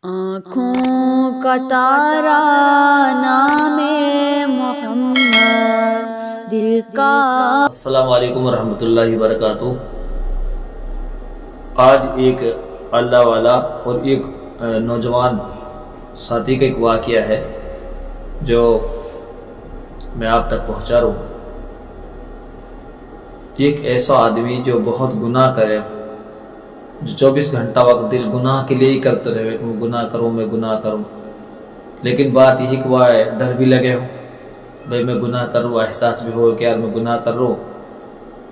آنکھوں کا تارا نام محمد دل کا۔ السلام علیکم ورحمۃ اللہ وبرکاتہ۔ آج ایک اللہ والا اور ایک نوجوان ساتھی کا ایک واقعہ ہے جو میں آپ تک پہنچا رہا ہوں۔ ایک ایسا آدمی جو بہت گناہ کرے، جو 24 گھنٹہ وقت دل گناہ کے لیے ہی کرتے رہے کہ میں گناہ کروں، لیکن بات یہی کہ وہ ڈر بھی لگے ہو، بھائی میں گناہ کر رہا ہوں، احساس بھی ہو کہ یار میں گناہ کر رہا ہوں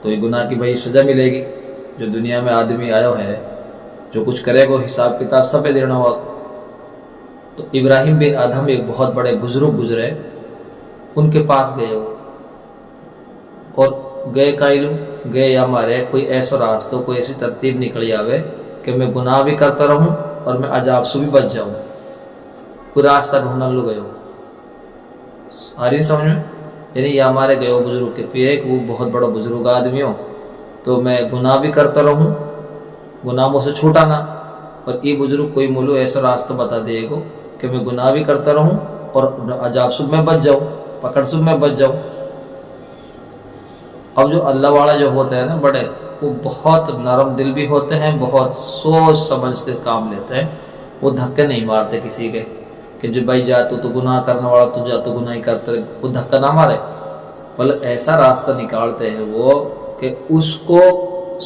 تو یہ گناہ کی بھائی سزا ملے گی۔ جو دنیا میں آدمی آیا ہے، جو کچھ کرے گا حساب کتاب سب پہ دینا ہوا۔ تو ابراہیم بن ادھم ایک بہت بڑے بزرگ گزرے، ان کے پاس گئے ہو اور گئے یا ہمارے کوئی ایسا راستہ، کوئی ایسی ترتیب نکلی آوے کہ میں گناہ بھی کرتا رہوں اور میں عذاب سے بھی بچ جاؤں، کوئی راستہ ڈھونڈنے لگ گئے ہو۔ ساری سمجھ میں یعنی یہ ہمارے گئے ہو بزرگ کے پیے کہ وہ بہت بڑا بزرگ آدمی ہو تو میں گناہ بھی کرتا رہوں، گناہ مجھ سے چھوٹا نہ، اور یہ بزرگ کوئی مولو ایسا راستہ بتا دے گا کہ میں گناہ بھی کرتا رہوں اور عذاب سے میں بچ جاؤں، پکڑ سے میں بچ جاؤں۔ اب جو اللہ والا جو ہوتے ہیں نا بڑے، وہ بہت نرم دل بھی ہوتے ہیں، بہت سوچ سمجھ کے کام لیتے ہیں، وہ دھکے نہیں مارتے کسی کے کہ جو بھائی جا تو گناہ کرنے والا تو جا تو گناہ ہی کرتے رہے، وہ دھکا نہ مارے، بلکہ ایسا راستہ نکالتے ہیں وہ کہ اس کو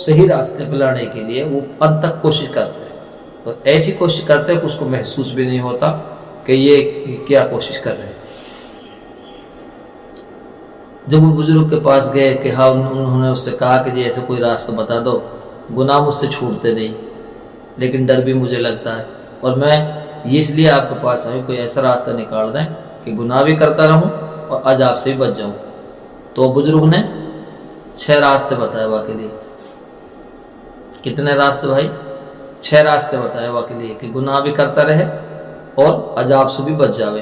صحیح راستے پہ لانے کے لیے وہ انت تک کوشش کرتے ہیں، اور ایسی کوشش کرتے ہیں کہ اس کو محسوس بھی نہیں ہوتا کہ یہ کیا کوشش کر رہے ہیں۔ جب وہ بزرگ کے پاس گئے کہ ہاں، انہوں نے اس سے کہا کہ جی ایسے کوئی راستہ بتا دو، گناہ مجھ سے چھوٹتے نہیں لیکن ڈر بھی مجھے لگتا ہے، اور میں اس لیے آپ کے پاس آئے کوئی ایسا راستہ نکال دیں کہ گناہ بھی کرتا رہوں اور عذاب سے بھی بچ جاؤں۔ تو بزرگ نے 6 راستے بتائے واقعی لیے۔ کتنے راستے بھائی؟ 6 راستے بتائے واقعی لیے کہ گناہ بھی کرتا رہے اور عذاب سے بھی بچ جاوے۔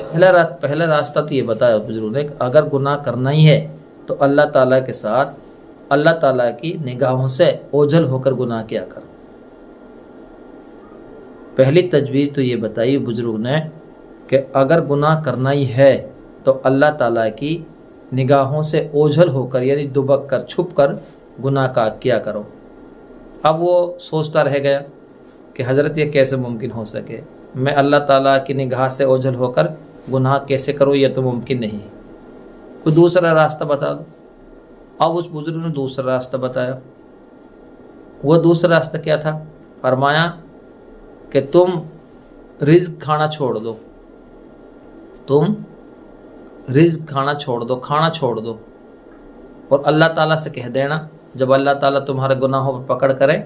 پہلا راستہ تو یہ بتایا بزرگ نے کہ اگر گناہ کرنا ہی ہے تو اللہ تعالیٰ کے ساتھ اللہ تعالیٰ کی نگاہوں سے اوجھل ہو کر گناہ کیا کر۔ پہلی تجویز تو یہ بتائی بزرگ نے کہ اگر گناہ کرنا ہی ہے تو اللہ تعالیٰ کی نگاہوں سے اوجھل ہو کر یعنی دبک کر چھپ کر گناہ کا کیا کرو۔ اب وہ سوچتا رہ گیا کہ حضرت یہ کیسے ممکن ہو سکے، میں اللہ تعالیٰ کی نگاہ سے اوجھل ہو کر گناہ کیسے کروں، یہ تو ممکن نہیں، کوئی دوسرا راستہ بتا دو۔ اب اس بزرگ نے دوسرا راستہ بتایا۔ وہ دوسرا راستہ کیا تھا؟ فرمایا کہ تم رزق کھانا چھوڑ دو، تم رزق کھانا چھوڑ دو اور اللہ تعالیٰ سے کہہ دینا، جب اللہ تعالیٰ تمہارے گناہوں پر پکڑ کرے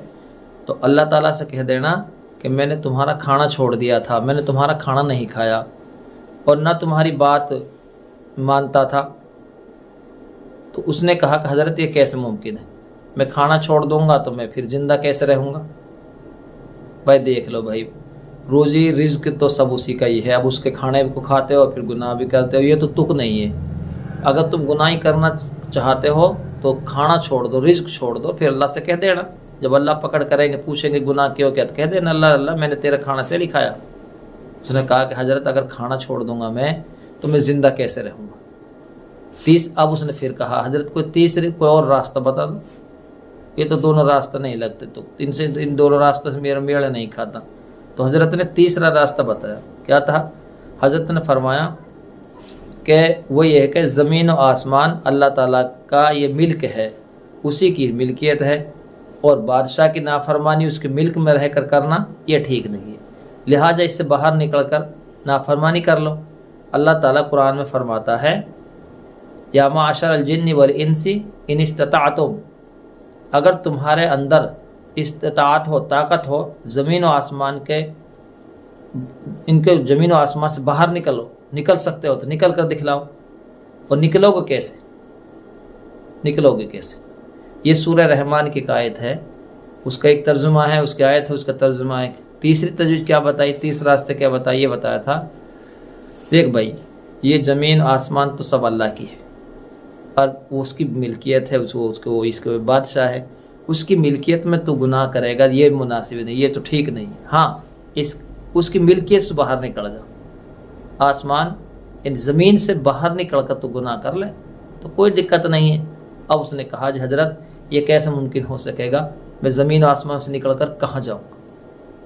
تو اللہ تعالیٰ سے کہہ دینا کہ میں نے تمہارا کھانا چھوڑ دیا تھا، میں نے تمہارا کھانا نہیں کھایا اور نہ تمہاری بات مانتا تھا۔ تو اس نے کہا کہ حضرت یہ کیسے ممکن ہے، میں کھانا چھوڑ دوں گا تو میں پھر زندہ کیسے رہوں گا؟ بھائی دیکھ لو بھائی، روزی رزق تو سب اسی کا ہی ہے، اب اس کے کھانے کو کھاتے ہو پھر گناہ بھی کرتے ہو، یہ تو تک نہیں ہے۔ اگر تم گناہ ہی کرنا چاہتے ہو تو کھانا چھوڑ دو، رزق چھوڑ دو، پھر اللہ سے کہہ دینا، جب اللہ پکڑ کریں گے پوچھیں گے گناہ کیوں کیا تو کہہ دینا اللہ میں نے تیرا کھانا سے نہیں کھایا۔ اس نے کہا کہ حضرت اگر کھانا چھوڑ دوں گا میں تو میں زندہ کیسے رہوں گا؟ اب اس نے پھر کہا حضرت کوئی اور راستہ بتا دو، یہ تو دونوں راستہ نہیں لگتے، تو ان دونوں راستوں سے میرا میڑ نہیں کھاتا۔ تو حضرت نے تیسرا راستہ بتایا۔ کیا تھا؟ حضرت نے فرمایا کہ وہ یہ ہے کہ زمین و آسمان اللہ تعالیٰ کا یہ ملک ہے، اسی کی ملکیت ہے، اور بادشاہ کی نافرمانی اس کے ملک میں رہ کر کرنا یہ ٹھیک نہیں ہے، لہٰذا اس سے باہر نکل کر نافرمانی کر لو۔ اللہ تعالیٰ قرآن میں فرماتا ہے یا معاشر الجن والانس ان استطعتم، اگر تمہارے اندر استطاعت ہو، طاقت ہو، زمین و آسمان سے باہر نکل سکتے ہو تو نکل کر دکھلاؤ۔ اور نکلو گے کیسے؟ یہ سورہ رحمان کی آیت ہے، اس کا ایک ترجمہ ہے، اس کی آیت ہے، اس کا ترجمہ ہے۔ تیسری تجویز کیا بتائی، تیسرا راستہ کیا بتائی؟ یہ بتایا تھا دیکھ بھائی، یہ زمین آسمان تو سب اللہ کی ہے اور اس کی ملکیت ہے، اس کے بادشاہ ہے، اس کی ملکیت میں تو گناہ کرے گا، یہ مناسب نہیں، یہ تو ٹھیک نہیں۔ ہاں، اس اس کی ملکیت سے باہر نکل جا، آسمان یعنی زمین سے باہر نکل کر تو گناہ کر لے تو کوئی دقت نہیں ہے۔ اب اس نے کہا جی حضرت یہ کیسے ممکن ہو سکے گا، میں زمین و آسمان سے نکل کر کہاں جاؤں گا؟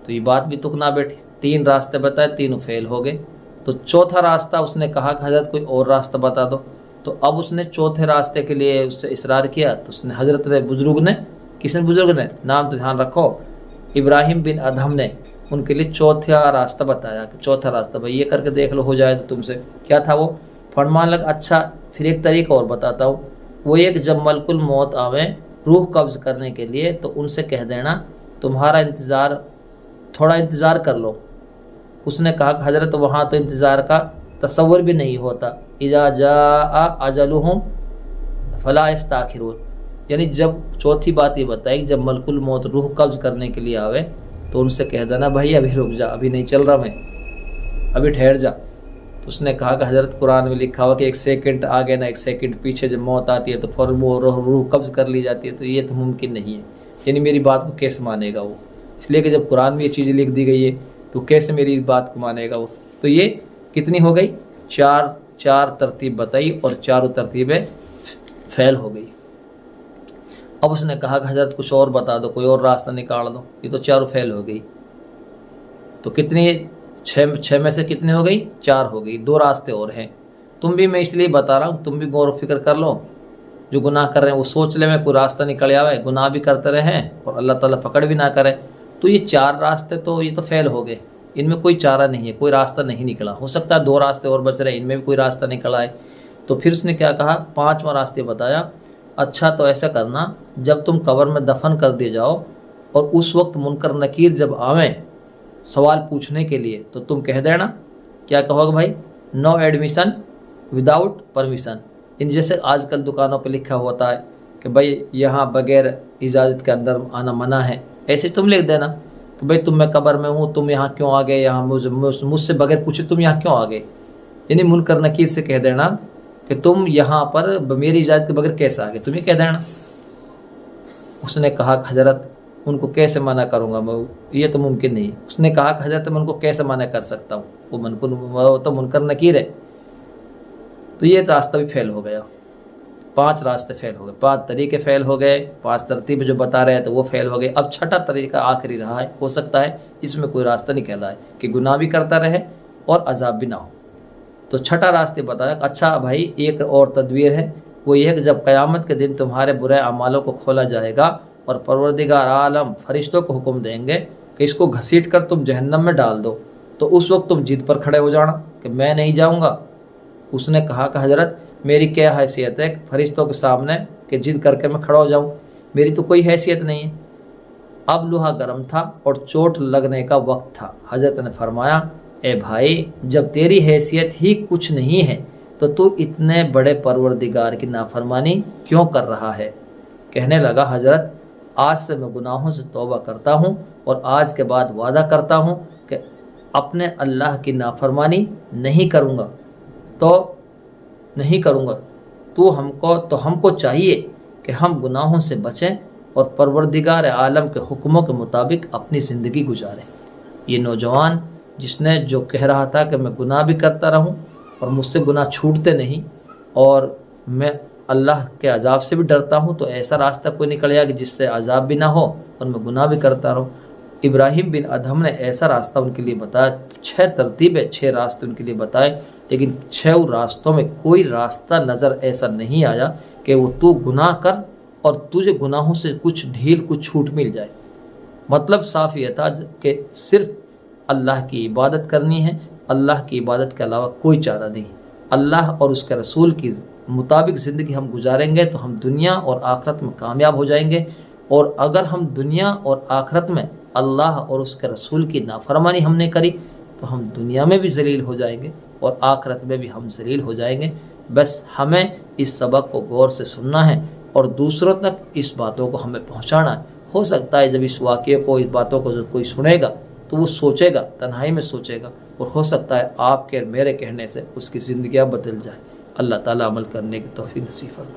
تو یہ بات بھی تک نہ بیٹھی، 3 راستے بتائے، تینوں فیل ہو گئے۔ تو چوتھا راستہ اس نے کہا کہ حضرت کوئی اور راستہ بتا دو۔ تو اب اس نے چوتھے راستے کے لیے اس سے اصرار کیا، تو اس نے حضرت نے بزرگ نے، کس نے بزرگ نے، نام تو دھیان رکھو، ابراہیم بن ادہم نے ان کے لیے چوتھا راستہ بتایا کہ چوتھا راستہ بھائی یہ کر کے دیکھ لو ہو جائے تو تم سے۔ کیا تھا وہ؟ فرمان لگ اچھا پھر ایک طریقہ اور بتاتا ہوں، وہ یہ کہ جب ملک الموت آویں روح قبض کرنے کے لیے تو ان سے کہہ دینا تمہارا انتظار، تھوڑا انتظار کر لو۔ اس نے کہا کہ حضرت وہاں تو انتظار کا تصور بھی نہیں ہوتا، اذا جاء اجلہم فلا یستاخرون، یعنی جب چوتھی بات یہ بتائی کہ جب ملک الموت روح قبض کرنے کے لیے آوے تو ان سے کہہ دینا بھائی ابھی رک جا، ابھی نہیں چل رہا میں، ابھی ٹھہر جا۔ تو اس نے کہا کہ حضرت قرآن میں لکھا ہوا کہ 1 سیکنڈ آگے نہ 1 سیکنڈ پیچھے جب موت آتی ہے تو فوراً وہ روح قبض کر لی جاتی ہے، تو یہ تو ممکن نہیں ہے، یعنی میری بات کو کیسے مانے گا وہ؟ اس لیے کہ جب قرآن میں یہ چیزیں لکھ دی گئی ہے تو کیسے میری بات کو مانے گا وہ؟ تو یہ کتنی ہو گئی؟ 4 ترتیب بتائی اور چاروں ترتیبیں فیل ہو گئی۔ اب اس نے کہا کہ حضرت کچھ اور بتا دو، کوئی اور راستہ نکال دو، یہ تو چاروں فیل ہو گئی۔ تو کتنی 6 میں سے کتنے ہو گئی؟ 4 ہو گئی، 2 راستے اور ہیں۔ تم بھی، میں اس لیے بتا رہا ہوں، تم بھی غور و فکر کر لو، جو گناہ کر رہے ہیں وہ سوچ لے میں کوئی راستہ نکل آئے، گناہ بھی کرتے رہے اور اللہ تعالیٰ پکڑ بھی نہ کرے۔ تو یہ 4 راستے تو یہ تو فیل ہو گئے، ان میں کوئی چارہ نہیں ہے، کوئی راستہ نہیں نکلا۔ ہو سکتا ہے 2 راستے اور بچ رہے ہیں، ان میں بھی کوئی راستہ نکل آئے۔ تو پھر اس نے کیا کہا؟ 5واں راستے بتایا، اچھا تو ایسا کرنا جب تم قبر میں دفن کر دے جاؤ اور اس وقت منکر نکیر جب آویں سوال پوچھنے کے لیے تو تم کہہ دینا، کیا کہو گے بھائی؟ نو ایڈمیشن وداؤٹ پرمیشن، ان جیسے آج کل دکانوں پہ لکھا ہوتا ہے کہ بھائی یہاں بغیر اجازت کے اندر آنا منع ہے، ایسے تم لکھ دینا کہ بھائی تم میں قبر میں ہوں، تم یہاں کیوں آ گئے، یہاں مجھ سے بغیر پوچھے تم یہاں کیوں آ گئے؟ یعنی منکر نکیر سے کہہ دینا کہ تم یہاں پر میری اجازت کے بغیر کیسے آ گئے، تم یہ کہہ دینا۔ اس نے کہا کہ حضرت ان کو کیسے منع کروں گا میں، یہ تو ممکن نہیں۔ اس نے کہا کہ حضرت میں ان کو کیسے منع کر سکتا ہوں، وہ تو منکر نکیر ہے۔ تو یہ راستہ بھی فیل ہو گیا، 5 راستے فیل ہو گئے، 5 طریقے فیل ہو گئے، 5 ترتیبیں جو بتا رہے تھے وہ فیل ہو گئے۔ اب 6ٹھا طریقہ آخری رہا ہے، ہو سکتا ہے اس میں کوئی راستہ نکل آئے کہ گناہ بھی کرتا رہے اور عذاب بھی نہ ہو۔ تو 6ٹھا راستے بتایا، اچھا بھائی ایک اور تدبیر ہے، وہ یہ ہے کہ جب قیامت کے دن تمہارے برے اعمالوں کو کھولا جائے گا اور پروردگار عالم فرشتوں کو حکم دیں گے کہ اس کو گھسیٹ کر تم جہنم میں ڈال دو، تو اس وقت تم ضد پر کھڑے ہو جانا کہ میں نہیں جاؤں گا۔ اس نے کہا کہ حضرت میری کیا حیثیت ہے فرشتوں کے سامنے کہ ضد کر کے میں کھڑا ہو جاؤں، میری تو کوئی حیثیت نہیں ہے۔ اب لوہا گرم تھا اور چوٹ لگنے کا وقت تھا۔ حضرت نے فرمایا، اے بھائی جب تیری حیثیت ہی کچھ نہیں ہے تو اتنے بڑے پروردگار کی نافرمانی کیوں کر رہا ہے؟ کہنے لگا، حضرت آج سے میں گناہوں سے توبہ کرتا ہوں اور آج کے بعد وعدہ کرتا ہوں کہ اپنے اللہ کی نافرمانی نہیں کروں گا، تو نہیں کروں گا۔ تو ہم کو چاہیے کہ ہم گناہوں سے بچیں اور پروردگار عالم کے حکموں کے مطابق اپنی زندگی گزاریں۔ یہ نوجوان جس نے جو کہہ رہا تھا کہ میں گناہ بھی کرتا رہوں اور مجھ سے گناہ چھوٹتے نہیں اور میں اللہ کے عذاب سے بھی ڈرتا ہوں، تو ایسا راستہ کوئی نکلے گا کہ جس سے عذاب بھی نہ ہو اور میں گناہ بھی کرتا رہوں۔ ابراہیم بن ادہم نے ایسا راستہ ان کے لیے بتایا، 6 ترتیبیں، 6 راستے ان کے لیے بتائے، لیکن 6 راستوں میں کوئی راستہ نظر ایسا نہیں آیا کہ وہ تو گناہ کر اور تجھے گناہوں سے کچھ ڈھیل، کچھ چھوٹ مل جائے۔ مطلب صاف یہ تھا کہ صرف اللہ کی عبادت کرنی ہے، اللہ کی عبادت کے علاوہ کوئی چارہ نہیں۔ اللہ اور اس کے رسول کی مطابق زندگی ہم گزاریں گے تو ہم دنیا اور آخرت میں کامیاب ہو جائیں گے، اور اگر ہم دنیا اور آخرت میں اللہ اور اس کے رسول کی نافرمانی ہم نے کری تو ہم دنیا میں بھی ذلیل ہو جائیں گے اور آخرت میں بھی ہم ذلیل ہو جائیں گے۔ بس ہمیں اس سبق کو غور سے سننا ہے اور دوسروں تک اس باتوں کو ہمیں پہنچانا ہے۔ ہو سکتا ہے جب اس واقعے کو، اس باتوں کو کوئی سنے گا تو وہ سوچے گا، تنہائی میں سوچے گا، اور ہو سکتا ہے آپ کے میرے کہنے سے اس کی زندگیاں بدل جائے۔ اللہ تعالیٰ عمل کرنے کی توفیق نصیب فرمائے۔